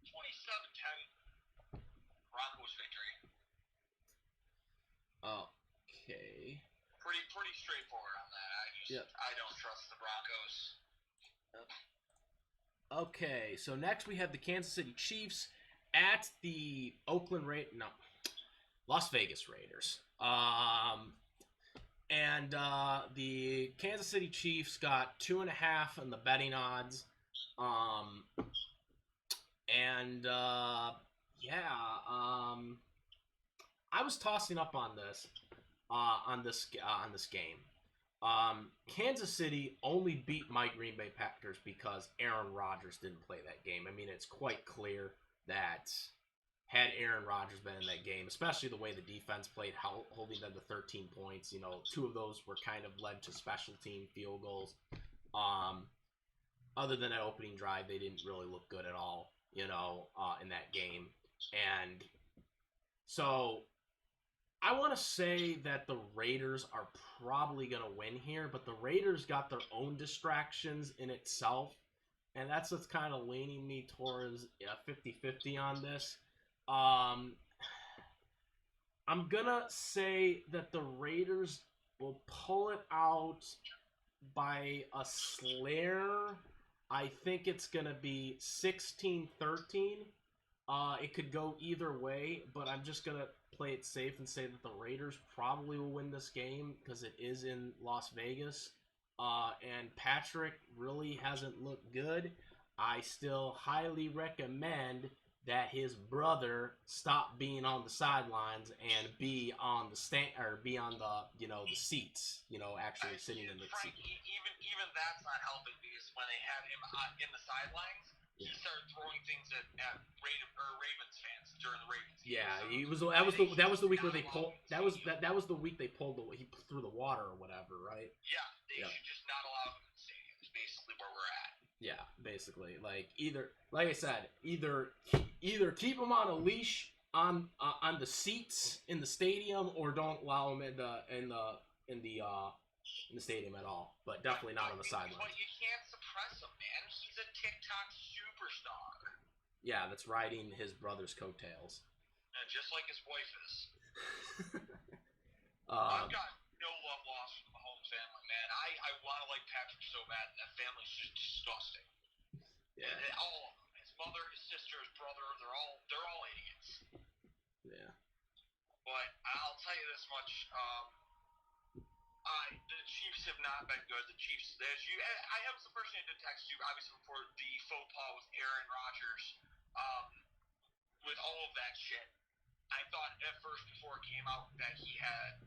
27-10, Broncos victory. Okay. Pretty straightforward on that. I don't trust the Broncos. Okay, so next we have the Kansas City Chiefs at the Las Vegas Raiders. And the Kansas City Chiefs got 2.5 on the betting odds. I was tossing up on this game. Kansas City only beat my Green Bay Packers because Aaron Rodgers didn't play that game. I mean, it's quite clear that had Aaron Rodgers been in that game, especially the way the defense played, holding them to 13 points, 2 of those were kind of led to special team field goals. Other than that opening drive, they didn't really look good at all, in that game. And so I want to say that the Raiders are probably going to win here, but the Raiders got their own distractions in itself, and that's what's kind of leaning me towards 50-50 on this. I'm going to say that the Raiders will pull it out by a slare. I think it's going to be 16-13. It could go either way, but I'm just going to play it safe and say that the Raiders probably will win this game because it is in Las Vegas. And Patrick really hasn't looked good. I still highly recommend that his brother stop being on the sidelines and be on the the seats, actually sitting in the Frank, seats. Even that's not helping because when they had him in the sidelines, he started throwing things at Ravens fans during the Ravens game. Yeah, So he was. That was the week where they pulled. That was the week they pulled he threw the water or whatever, right? Yeah, they should just not allow him in the stadium. Is basically where we're at. Yeah, basically, like I said, either keep him on a leash on the seats in the stadium, or don't allow him in the stadium at all. But definitely not on the sidelines. But you can't suppress him, man. He's a TikTok superstar. Yeah, that's riding his brother's coattails. Just like his wife is. I've got no love lost from the Mahomes family, man. I want to like Patrick so bad, and that family's just disgusting. Yeah. And all of them. His mother, his sister, his brother, they're all idiots. Yeah. But I'll tell you this much, the Chiefs have not been good. I have some person who did text you, obviously, before the faux pas with Aaron Rodgers, with all of that shit. I thought at first before it came out that he had,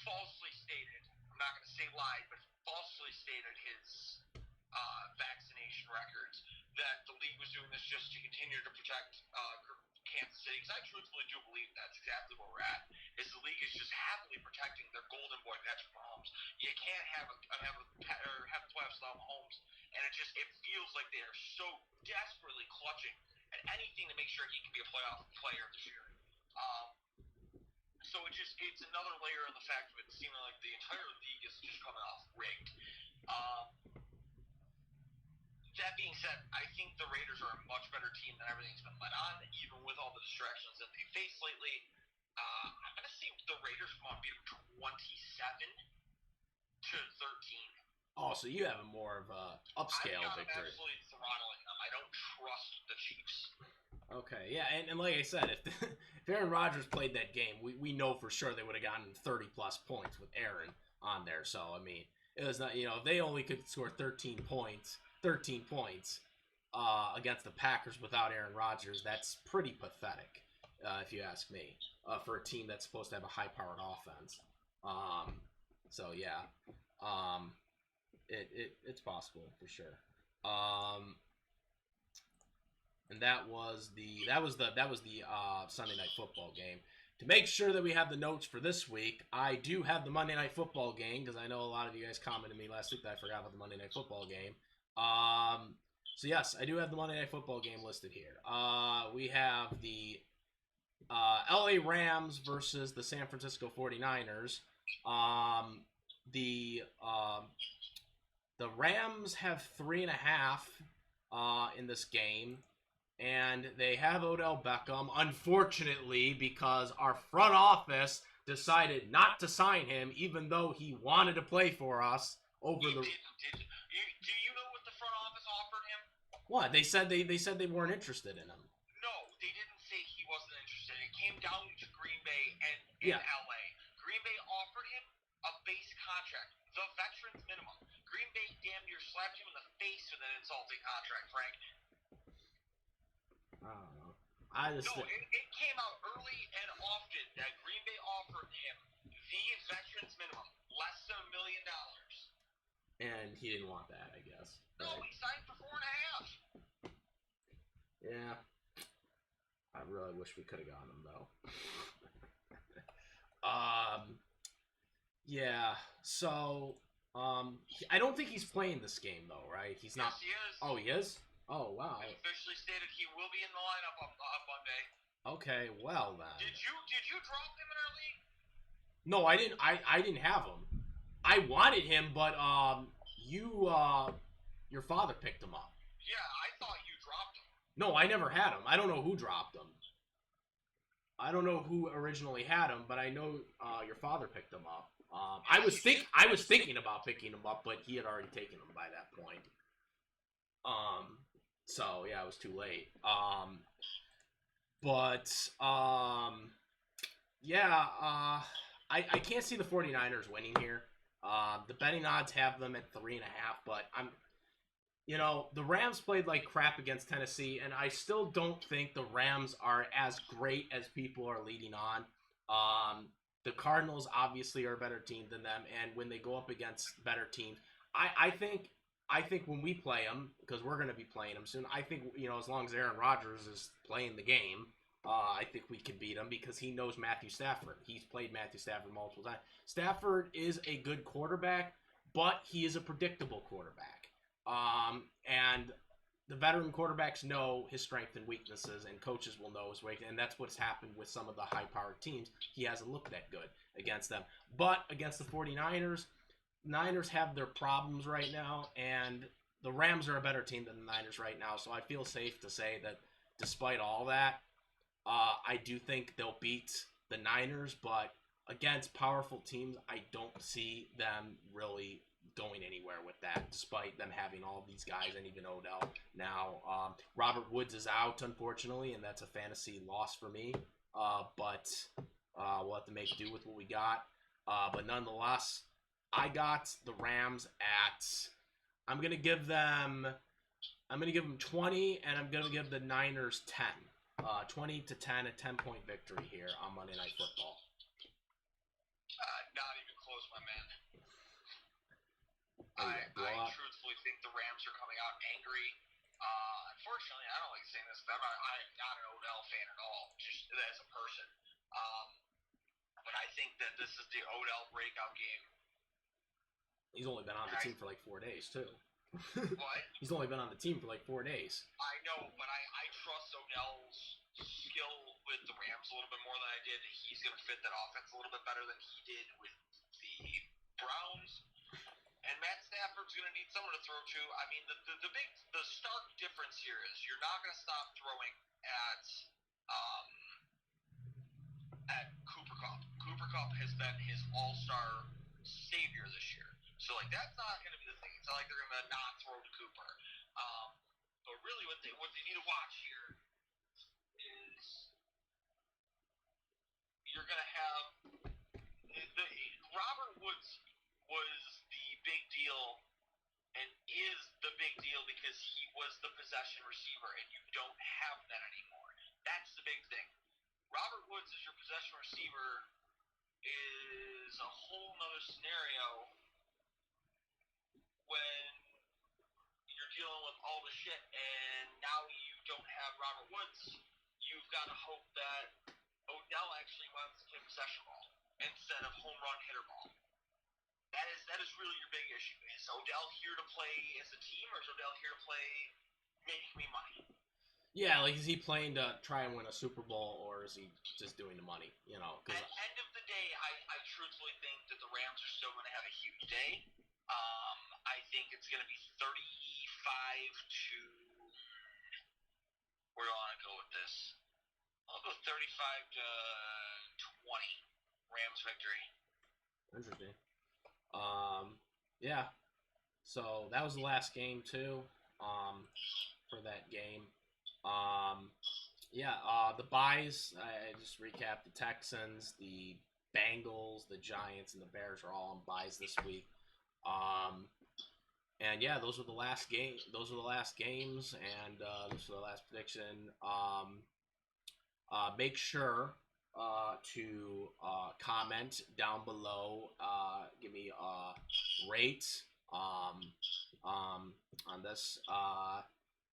falsely stated, I'm not going to say lied, but falsely stated his vaccination records, that the league was doing this just to continue to protect Kansas City, because I truthfully do believe that's exactly where we're at, is the league is just happily protecting their golden boy Patrick Mahomes. You can't have playoffs without Mahomes, and it feels like they are so desperately clutching at anything to make sure he can be a playoff player this year. So it's another layer of the fact of it seeming like the entire league is just coming off rigged. That being said, I think the Raiders are a much better team than everything's been led on, even with all the distractions that they faced lately. I'm going to see the Raiders come out and beat them 27-13. Oh, so you have more of a upscale victory. I'm absolutely throttling them. I don't trust the Chiefs. Okay, yeah, and like I said, if Aaron Rodgers played that game, we know for sure they would have gotten 30-plus points with Aaron on there. So, I mean, it was not, if they only could score 13 points against the Packers without Aaron Rodgers, that's pretty pathetic, if you ask me, for a team that's supposed to have a high-powered offense. So, yeah. It's possible for sure. And that was the Sunday Night Football game. To make sure that we have the notes for this week, I do have the Monday Night Football game because I know a lot of you guys commented me last week that I forgot about the Monday Night Football game. So yes, I do have the Monday Night Football game listed here. We have the LA Rams versus the San Francisco 49ers. The Rams have 3.5 in this game. And they have Odell Beckham, unfortunately, because our front office decided not to sign him, even though he wanted to play for us over the. Do you know what the front office offered him? What they said they weren't interested in him. No, they didn't say he wasn't interested. It came down to Green Bay and LA. Green Bay offered him a base contract, the veterans minimum. Green Bay damn near slapped him in the face with an insulting contract, Frank. I don't know. It came out early and often that Green Bay offered him the veterans minimum, less than $1 million. And he didn't want that, I guess. No, he signed for 4.5. Yeah. I really wish we could have gotten him though. Yeah. So, I don't think he's playing this game though, right? He's not. Yes, he is. Oh, he is? Oh, wow. He officially stated he will be in the lineup on Monday. Okay, well then. Did you drop him in our league? No, I didn't. I didn't have him. I wanted him, but your father picked him up. Yeah, I thought you dropped him. No, I never had him. I don't know who dropped him. I don't know who originally had him, but I know your father picked him up. I was thinking about picking him up, but he had already taken him by that point. So yeah, it was too late. I can't see the 49ers winning here. The betting odds have them at 3.5, but the Rams played like crap against Tennessee, and I still don't think the Rams are as great as people are leading on. The Cardinals obviously are a better team than them, and when they go up against better teams, I think when we play them, because we're going to be playing them soon, I think, as long as Aaron Rodgers is playing the game, I think we can beat him because he knows Matthew Stafford. He's played Matthew Stafford multiple times. Stafford is a good quarterback, but he is a predictable quarterback. And the veteran quarterbacks know his strengths and weaknesses, and coaches will know his weaknesses, and that's what's happened with some of the high-powered teams. He hasn't looked that good against them. But against the 49ers, Niners have their problems right now, and the Rams are a better team than the Niners right now, so I feel safe to say that despite all that, I do think they'll beat the Niners, but against powerful teams, I don't see them really going anywhere with that, despite them having all these guys and even Odell. Now, Robert Woods is out, unfortunately, and that's a fantasy loss for me, but we'll have to make do with what we got. But nonetheless, I got the Rams at, I'm going to give them 20, and I'm going to give the Niners 10. 20 to 10, a 10-point victory here on Monday Night Football. Not even close, my man. I truthfully think the Rams are coming out angry. Unfortunately, I don't like saying this, but I'm not an Odell fan at all, just as a person. But I think that this is the Odell breakout game. He's only been on the team for like 4 days, too. What? He's only been on the team for like 4 days. I know, but I trust Odell's skill with the Rams a little bit more than I did. He's going to fit that offense a little bit better than he did with the Browns. And Matt Stafford's going to need someone to throw to. I mean, the stark difference here is you're not going to stop throwing at Cooper Kupp. Cooper Kupp has been his all-star savior this year. So, that's not going to be the thing. It's not like they're going to not throw to Cooper. But really what they need to watch here is you're going to have Robert Woods was the big deal and is the big deal because he was the possession receiver, and you don't have that anymore. That's the big thing. Robert Woods as your possession receiver is a whole nother scenario when you're dealing with all the shit and now you don't have Robert Woods, you've got to hope that Odell actually wants to play possession ball instead of home run hitter ball. That is really your big issue. Is Odell here to play as a team, or is Odell here to play make me money? Yeah, like, is he playing to try and win a Super Bowl, or is he just doing the money? You know, At the end of the day, I truthfully think that the Rams are still going to have a huge day. I think it's going to be 35 to. Where do I want to go with this? I'll go 35 to 20. Rams victory. Interesting. Yeah. So that was the last game too. For that game. The byes. I just recapped: the Texans, the Bengals, the Giants, and the Bears are all on byes this week. And yeah, those were the last game. Those were the last games, and this was the last prediction. Make sure to comment down below. Give me a rate on this.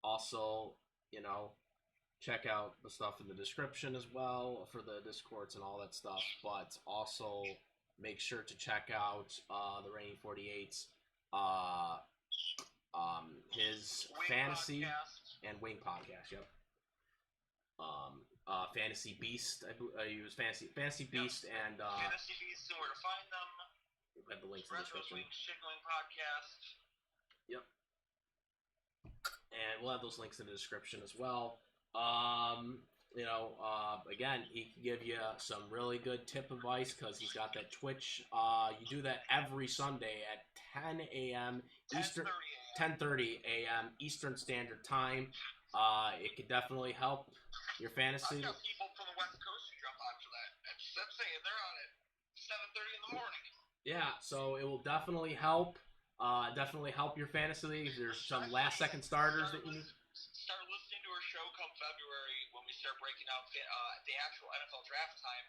Also, you know, check out the stuff in the description as well for the Discords and all that stuff. But also make sure to check out the Reigning 48's his Wing fantasy podcast. and Wing podcast. Yep. Fantasy Beast. I use Fantasy Beast and Fantasy Beast and where to find them. We have the links in the description. Chicken Wing podcast. Yep. And we'll have those links in the description as well. Again, he can give you some really good tip advice because he's got that Twitch. You do that every Sunday at 10 a.m. Eastern, 10:30 a.m. Eastern Standard Time. It could definitely help your fantasy. I've got people from the West Coast who jump on for that. I'm saying they're on at 7:30 in the morning. Yeah, so it will definitely help. Definitely help your fantasy league. There's some last-second starters that you need. Start listening to our show come February when we start breaking out the actual NFL draft time.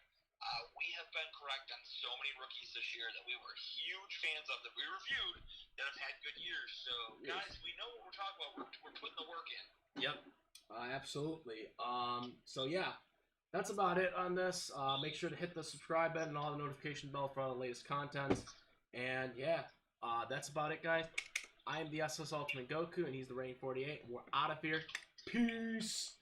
We have been correct on so many rookies this year that we were huge fans of that we reviewed that have had good years. So, guys, we know what we're talking about. We're putting the work in. Yep, absolutely. So, yeah, that's about it on this. Make sure to hit the subscribe button and all the notification bell for all the latest content. And, yeah, that's about it, guys. I am the SS Ultimate Goku, and he's the Reigning 48. We're out of here. Peace.